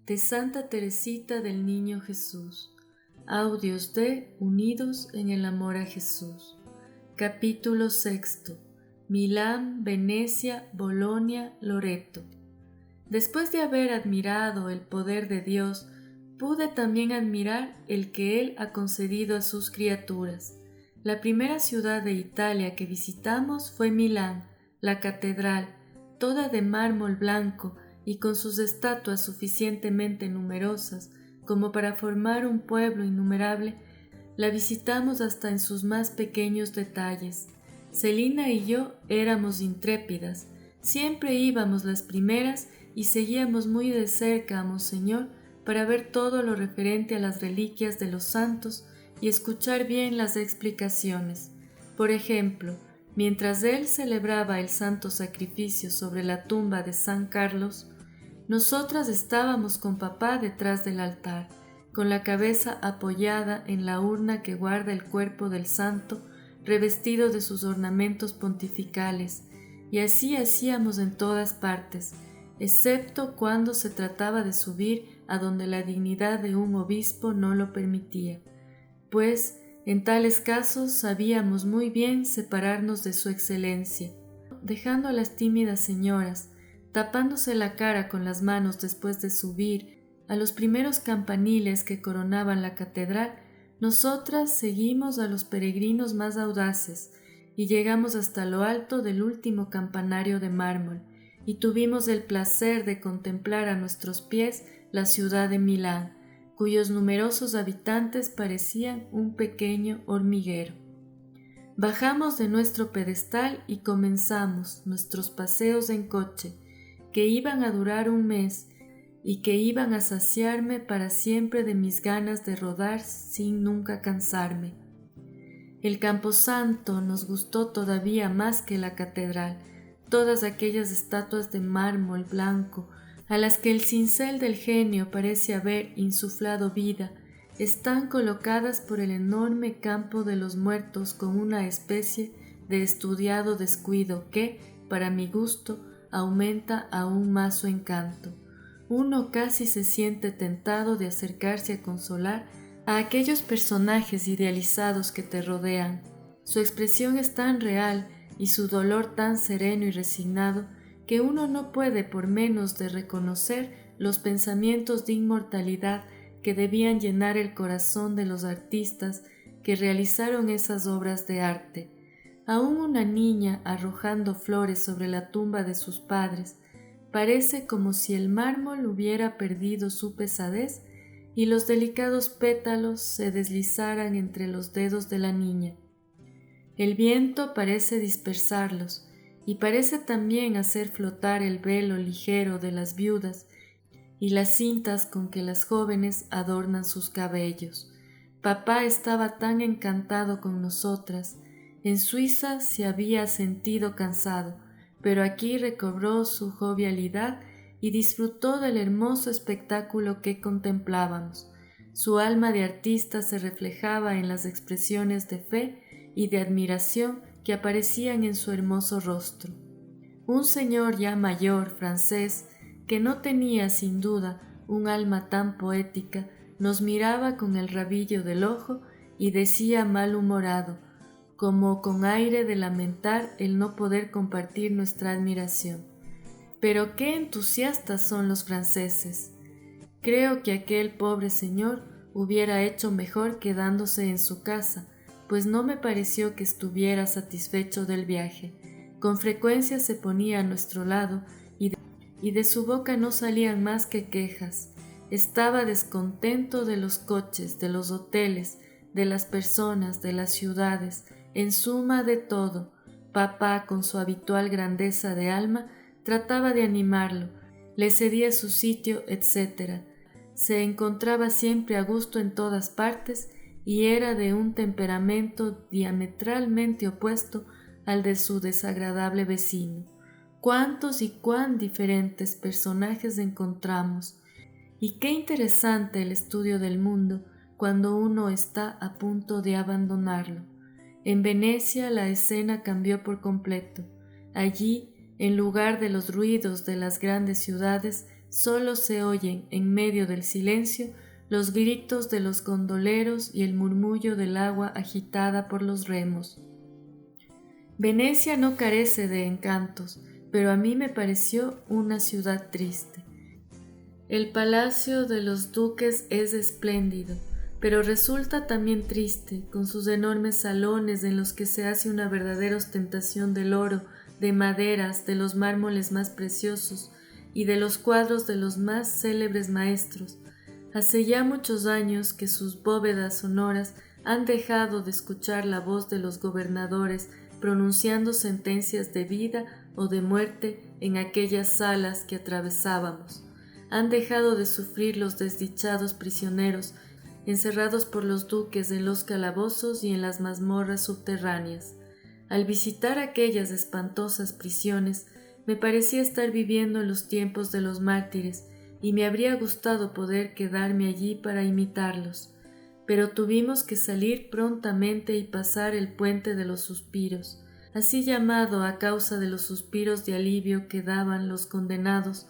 de Santa Teresita del Niño Jesús. Audios de Unidos en el Amor a Jesús. Capítulo 6. Milán, Venecia, Bolonia, Loreto. Después de haber admirado el poder de Dios, pude también admirar el que Él ha concedido a sus criaturas. La primera ciudad de Italia que visitamos fue Milán, la catedral, toda de mármol blanco y con sus estatuas suficientemente numerosas como para formar un pueblo innumerable. La visitamos hasta en sus más pequeños detalles. Celina y yo éramos intrépidas, siempre íbamos las primeras y seguíamos muy de cerca a Monseñor para ver todo lo referente a las reliquias de los santos y escuchar bien las explicaciones. Por ejemplo, mientras él celebraba el santo sacrificio sobre la tumba de San Carlos, nosotras estábamos con papá detrás del altar, con la cabeza apoyada en la urna que guarda el cuerpo del santo, revestido de sus ornamentos pontificales, y así hacíamos en todas partes, excepto cuando se trataba de subir a donde la dignidad de un obispo no lo permitía, pues en tales casos sabíamos muy bien separarnos de su excelencia, dejando a las tímidas señoras, tapándose la cara con las manos después de subir a los primeros campaniles que coronaban la catedral. Nosotras seguimos a los peregrinos más audaces y llegamos hasta lo alto del último campanario de mármol y tuvimos el placer de contemplar a nuestros pies la ciudad de Milán, cuyos numerosos habitantes parecían un pequeño hormiguero. Bajamos de nuestro pedestal y comenzamos nuestros paseos en coche, que iban a durar un mes y que iban a saciarme para siempre de mis ganas de rodar sin nunca cansarme. El Camposanto nos gustó todavía más que la catedral. Todas aquellas estatuas de mármol blanco a las que el cincel del genio parece haber insuflado vida, están colocadas por el enorme campo de los muertos con una especie de estudiado descuido que, para mi gusto, aumenta aún más su encanto. Uno casi se siente tentado de acercarse a consolar a aquellos personajes idealizados que te rodean. Su expresión es tan real y su dolor tan sereno y resignado que uno no puede por menos de reconocer los pensamientos de inmortalidad que debían llenar el corazón de los artistas que realizaron esas obras de arte. Aún una niña arrojando flores sobre la tumba de sus padres parece como si el mármol hubiera perdido su pesadez y los delicados pétalos se deslizaran entre los dedos de la niña. El viento parece dispersarlos y parece también hacer flotar el velo ligero de las viudas y las cintas con que las jóvenes adornan sus cabellos. Papá estaba tan encantado con nosotras. En Suiza se había sentido cansado, pero aquí recobró su jovialidad y disfrutó del hermoso espectáculo que contemplábamos. Su alma de artista se reflejaba en las expresiones de fe y de admiración que aparecían en su hermoso rostro. Un señor ya mayor, francés, que no tenía sin duda un alma tan poética, nos miraba con el rabillo del ojo y decía malhumorado, como con aire de lamentar el no poder compartir nuestra admiración: «Pero qué entusiastas son los franceses. Creo que aquel pobre señor hubiera hecho mejor quedándose en su casa, pues no me pareció que estuviera satisfecho del viaje. Con frecuencia se ponía a nuestro lado y de su boca no salían más que quejas. Estaba descontento de los coches, de los hoteles, de las personas, de las ciudades, en suma de todo. Papá, con su habitual grandeza de alma, trataba de animarlo, le cedía su sitio, etc. Se encontraba siempre a gusto en todas partes y era de un temperamento diametralmente opuesto al de su desagradable vecino. Cuántos y cuán diferentes personajes encontramos, y qué interesante el estudio del mundo cuando uno está a punto de abandonarlo. En Venecia la escena cambió por completo. Allí, en lugar de los ruidos de las grandes ciudades, solo se oyen en medio del silencio los gritos de los gondoleros y el murmullo del agua agitada por los remos. Venecia no carece de encantos, pero a mí me pareció una ciudad triste. El palacio de los duques es espléndido, pero resulta también triste, con sus enormes salones en los que se hace una verdadera ostentación del oro, de maderas, de los mármoles más preciosos y de los cuadros de los más célebres maestros. Hace ya muchos años que sus bóvedas sonoras han dejado de escuchar la voz de los gobernadores pronunciando sentencias de vida o de muerte en aquellas salas que atravesábamos. Han dejado de sufrir los desdichados prisioneros encerrados por los duques en los calabozos y en las mazmorras subterráneas. Al visitar aquellas espantosas prisiones, me parecía estar viviendo en los tiempos de los mártires y me habría gustado poder quedarme allí para imitarlos. Pero tuvimos que salir prontamente y pasar el puente de los suspiros, así llamado a causa de los suspiros de alivio que daban los condenados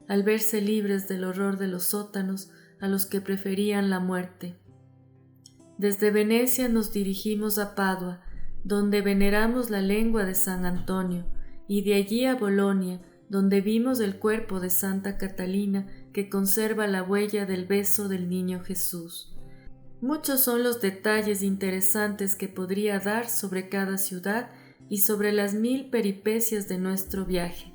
al verse libres del horror de los sótanos a los que preferían la muerte. Desde Venecia nos dirigimos a Padua, donde veneramos la lengua de San Antonio, y de allí a Bolonia, donde vimos el cuerpo de Santa Catalina que conserva la huella del beso del niño Jesús. Muchos son los detalles interesantes que podría dar sobre cada ciudad y sobre las 1000 peripecias de nuestro viaje,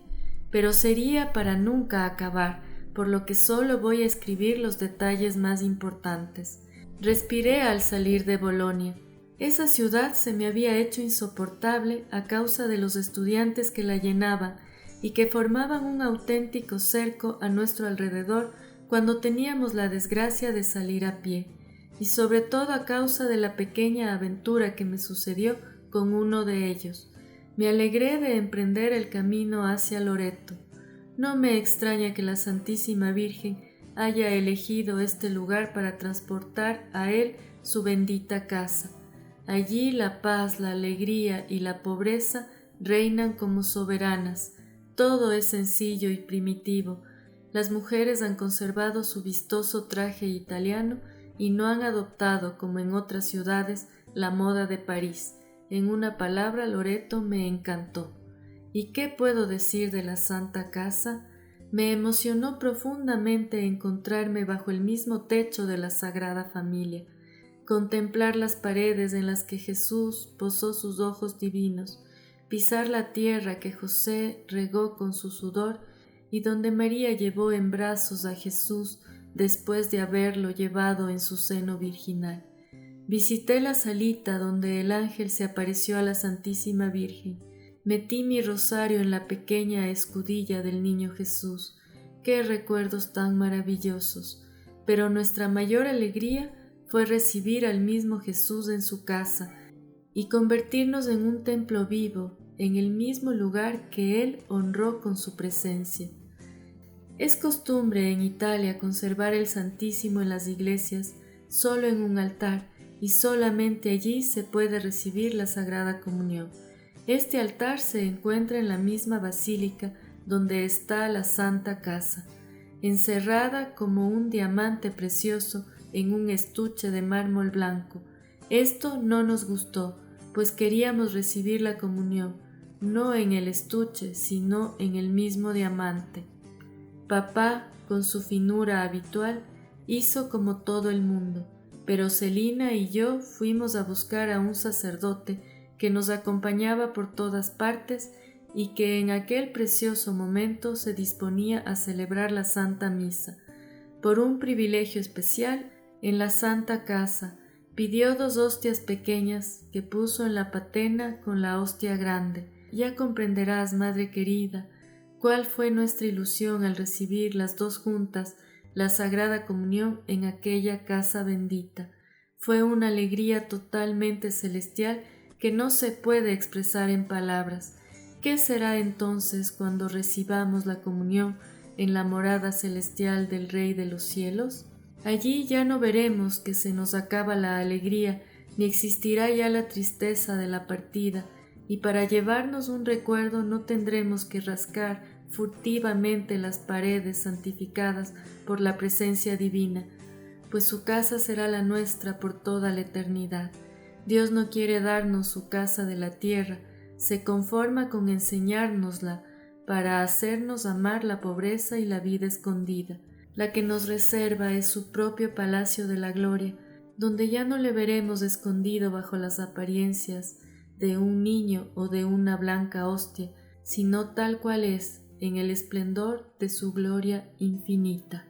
pero sería para nunca acabar, por lo que solo voy a escribir los detalles más importantes. Respiré al salir de Bolonia. Esa ciudad se me había hecho insoportable a causa de los estudiantes que la llenaban y que formaban un auténtico cerco a nuestro alrededor cuando teníamos la desgracia de salir a pie, y sobre todo a causa de la pequeña aventura que me sucedió con uno de ellos. Me alegré de emprender el camino hacia Loreto. No me extraña que la Santísima Virgen haya elegido este lugar para transportar a él su bendita casa. Allí la paz, la alegría y la pobreza reinan como soberanas. Todo es sencillo y primitivo. Las mujeres han conservado su vistoso traje italiano y no han adoptado, como en otras ciudades, la moda de París. En una palabra, Loreto me encantó. ¿Y qué puedo decir de la Santa Casa? Me emocionó profundamente encontrarme bajo el mismo techo de la Sagrada Familia, contemplar las paredes en las que Jesús posó sus ojos divinos, pisar la tierra que José regó con su sudor y donde María llevó en brazos a Jesús después de haberlo llevado en su seno virginal. Visité la salita donde el ángel se apareció a la Santísima Virgen. Metí mi rosario en la pequeña escudilla del niño Jesús. ¡Qué recuerdos tan maravillosos! Pero nuestra mayor alegría fue recibir al mismo Jesús en su casa y convertirnos en un templo vivo, en el mismo lugar que Él honró con su presencia. Es costumbre en Italia conservar el Santísimo en las iglesias solo en un altar, y solamente allí se puede recibir la Sagrada Comunión. Este altar se encuentra en la misma basílica donde está la Santa Casa, encerrada como un diamante precioso en un estuche de mármol blanco. Esto no nos gustó, pues queríamos recibir la comunión, no en el estuche, sino en el mismo diamante. Papá, con su finura habitual, hizo como todo el mundo, pero Celina y yo fuimos a buscar a un sacerdote que nos acompañaba por todas partes y que en aquel precioso momento se disponía a celebrar la Santa Misa. Por un privilegio especial, en la Santa Casa, pidió 2 hostias pequeñas que puso en la patena con la hostia grande. Ya comprenderás, madre querida, cuál fue nuestra ilusión al recibir las 2 juntas la Sagrada Comunión en aquella casa bendita. Fue una alegría totalmente celestial que no se puede expresar en palabras. ¿Qué será entonces cuando recibamos la comunión en la morada celestial del Rey de los cielos? Allí ya no veremos que se nos acaba la alegría, ni existirá ya la tristeza de la partida, y para llevarnos un recuerdo no tendremos que rascar furtivamente las paredes santificadas por la presencia divina, pues su casa será la nuestra por toda la eternidad. Dios no quiere darnos su casa de la tierra, se conforma con enseñárnosla para hacernos amar la pobreza y la vida escondida. La que nos reserva es su propio palacio de la gloria, donde ya no le veremos escondido bajo las apariencias de un niño o de una blanca hostia, sino tal cual es, en el esplendor de su gloria infinita.